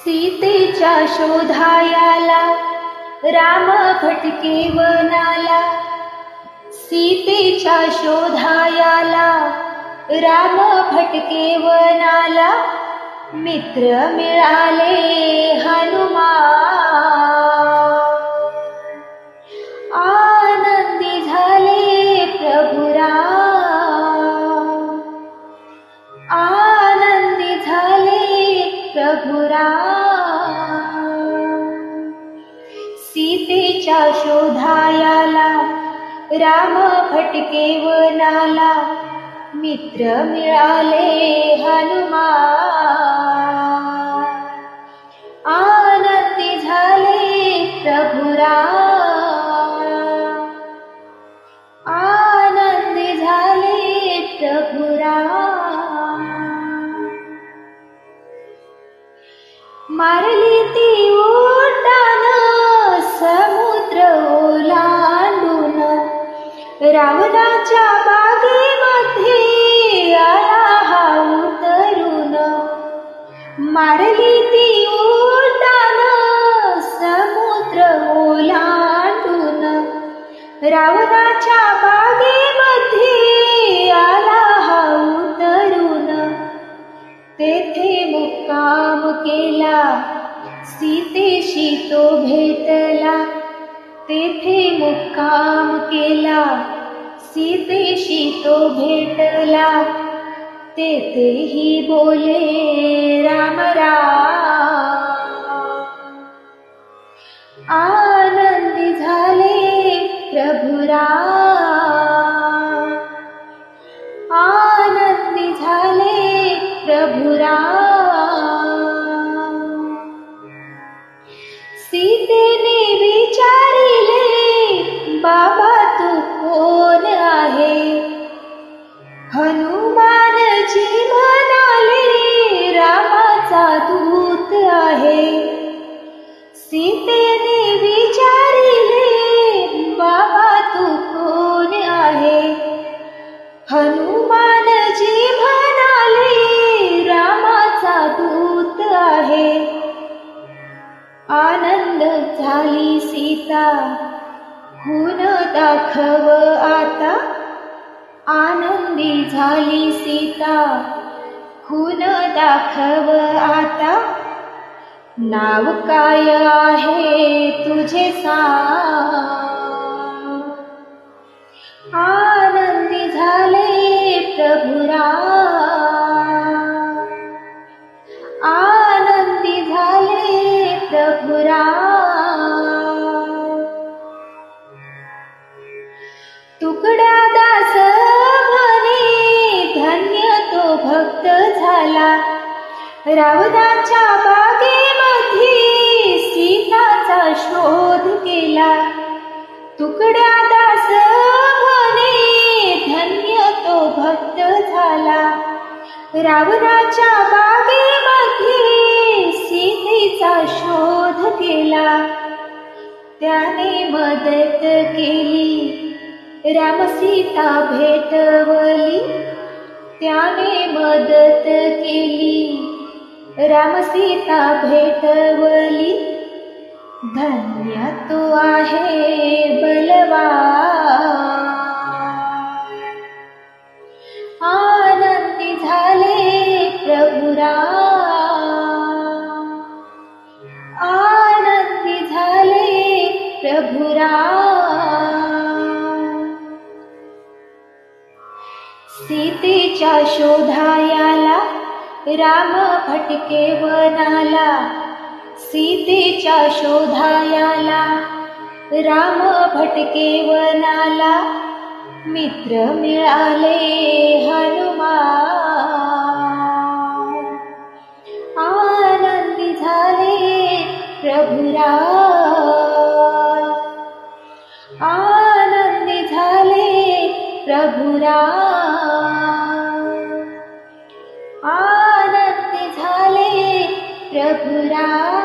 सीतेच्या शोधायाला राम भटके वनाला, सीतेच्या शोधायाला राम भटके वनाला, मित्र मिळाले हनुमान। आनंदी झाले प्रभु राम, आनंदी झाले प्रभु राम। सीतेच्या शोधायाला राम भटके वनाला, मित्र मिळाले हनुमान। आनंदी झाले प्रभु राम, आनंदी झाले प्रभु राम। मारली ती उड्डाण समुद्र ओलांडून, रावणाच्या बागेमध्ये आला हा उतरून। मारली ती उड्डाण समुद्र ओलांडून, रावणाच्या बागेमध्ये आला हा उतरून। तेथे मुक्काम केला सीतेशी तो भेटला, तेथे मुक्काम केला सीतेशी तो भेटला। तेथेही बोले राम राम, आनंदी झाले प्रभु राम, आनंदी झाले प्रभु राम। सीतेने विचारिले बाबा तू कोण आहे, हनुमानजी म्हणाले रामाचा दूत आहे। सीतेने विचारिले बाबा तू कोण आहे, हनुमानजी म्हणाले रामाचा दूत आहे। आनंद झाली सीता खून दाखव आता, आनंदी झाली सीता खून दाखव आता। नाव काय आहे तुझे सांग, आनंदी झाले प्रभु राम, आनंदी झाले प्रभु राम। तुकड्या दास म्हणे धन्य तो भक्त झाला, रावणाच्या बागेमध्ये सीताचा शोध केला। तुकड्या दास म्हणे धन्य तो भक्त झाला, रावणाच्या बागेमध्ये सीतेचा शोध केला। त्याने मदत केली राम सीता भेटवली, त्याने मदत केली राम सीता भेटवली। धन्य तो आहे बलवान, आनंदी झाले प्रभु राम, आनंदी झाले प्रभु राम। सीतेच्या शोधायाला राम भटके वनाला, सीतेच्या शोधायाला राम भटके वनाला, मित्र मिळाले हनुमान। आनंदी झाले प्रभु राम, आनंदी झाले प्रभु राम, आनंदी झाले प्रभु राम।